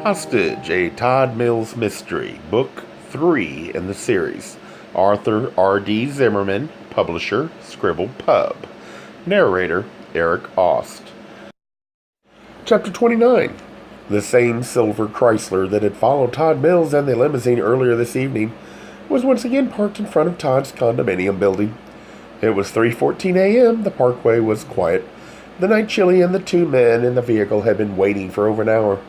Hostage, a Todd Mills mystery, book 3 in the series. Author R.D. Zimmerman, publisher Scribble Pub. Narrator Eric Aust. Chapter 29. The same silver Chrysler that had followed Todd Mills and the limousine earlier this evening was once again parked in front of Todd's condominium building. It was 3:14 a.m. The parkway was quiet. The night chilly, and the two men in the vehicle had been waiting for over an hour.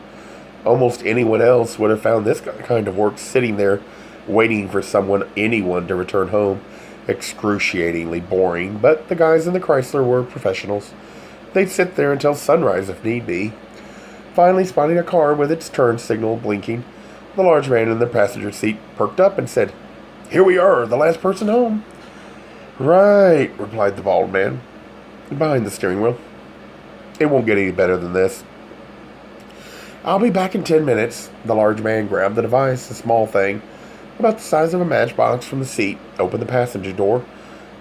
Almost anyone else would have found this kind of work sitting there, waiting for anyone to return home, excruciatingly boring, but the guys in the Chrysler were professionals. They'd sit there until sunrise if need be. Finally spotting a car with its turn signal blinking, the large man in the passenger seat perked up and said, "Here we are, the last person home." "Right," replied the bald man, behind the steering wheel. "It won't get any better than this." "I'll be back in 10 minutes. The large man grabbed the device, a small thing, about the size of a matchbox, from the seat, opened the passenger door,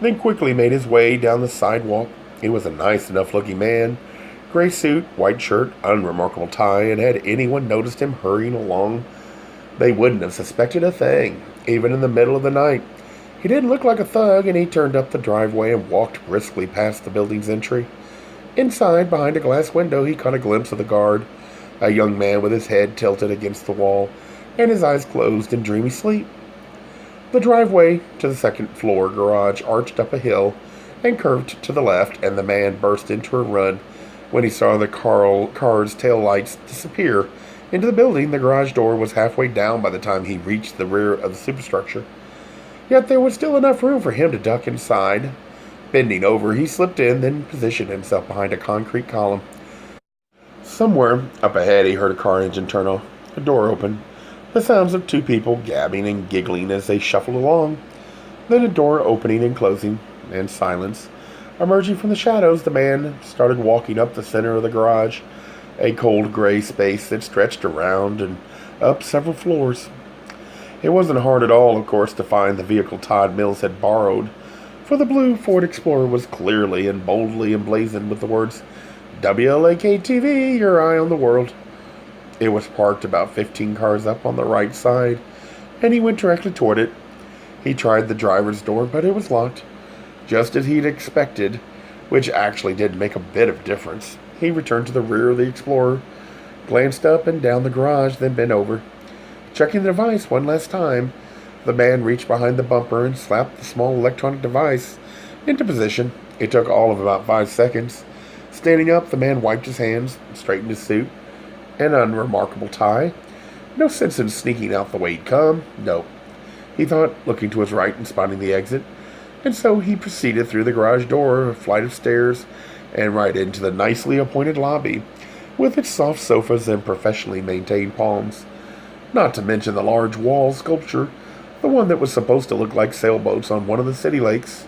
then quickly made his way down the sidewalk. He was a nice enough looking man. Gray suit, white shirt, unremarkable tie, and had anyone noticed him hurrying along, they wouldn't have suspected a thing, even in the middle of the night. He didn't look like a thug, and he turned up the driveway and walked briskly past the building's entry. Inside, behind a glass window, he caught a glimpse of the guard, a young man with his head tilted against the wall and his eyes closed in dreamy sleep. The driveway to the second-floor garage arched up a hill and curved to the left, and the man burst into a run when he saw the car's tail lights disappear into the building. The garage door was halfway down by the time he reached the rear of the superstructure. Yet there was still enough room for him to duck inside. Bending over, he slipped in, then positioned himself behind a concrete column. Somewhere up ahead, he heard a car engine turn off. A door opened. The sounds of two people gabbing and giggling as they shuffled along. Then a door opening and closing, and silence. Emerging from the shadows, the man started walking up the center of the garage, a cold gray space that stretched around and up several floors. It wasn't hard at all, of course, to find the vehicle Todd Mills had borrowed, for the blue Ford Explorer was clearly and boldly emblazoned with the words, "WLAK-TV, your eye on the world." It was parked about 15 cars up on the right side, and he went directly toward it. He tried the driver's door, but it was locked, just as he'd expected, which actually did make a bit of difference. He returned to the rear of the Explorer, glanced up and down the garage, then bent over. Checking the device one last time, the man reached behind the bumper and slapped the small electronic device into position. It took all of about 5 seconds. Standing up, the man wiped his hands, straightened his suit, an unremarkable tie. No sense in sneaking out the way he'd come. No, he thought, looking to his right and spotting the exit. And so he proceeded through the garage door, a flight of stairs, and right into the nicely appointed lobby, with its soft sofas and professionally maintained palms. Not to mention the large wall sculpture, the one that was supposed to look like sailboats on one of the city lakes.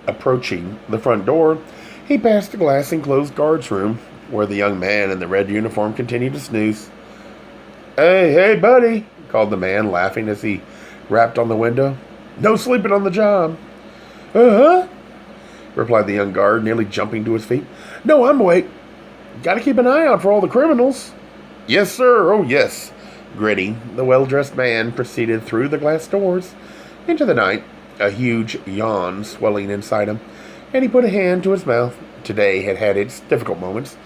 Approaching the front door, he passed the glass-enclosed guard's room, where the young man in the red uniform continued to snooze. Hey, buddy," called the man, laughing as he rapped on the window. "No sleeping on the job." "Uh-huh," replied the young guard, nearly jumping to his feet. "No, I'm awake. Gotta keep an eye out for all the criminals." "Yes, sir, oh yes." Grinning, the well-dressed man proceeded through the glass doors into the night, a huge yawn swelling inside him, and he put a hand to his mouth. Today had had its difficult moments,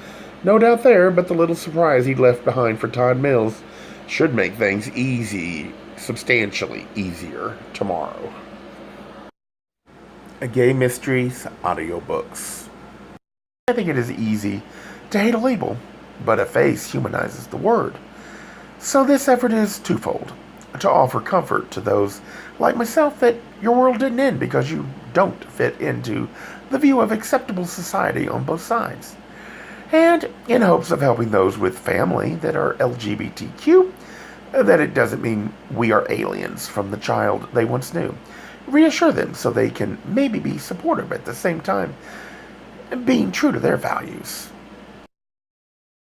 no doubt there, but the little surprise he'd left behind for Todd Mills should make things substantially easier tomorrow. Gay Mysteries audiobooks. I think it is easy to hate a label, but a face humanizes the word. So this effort is twofold: to offer comfort to those like myself that your world didn't end because you don't fit into the view of acceptable society on both sides, and in hopes of helping those with family that are LGBTQ, that it doesn't mean we are aliens from the child they once knew. Reassure them so they can maybe be supportive at the same time, being true to their values.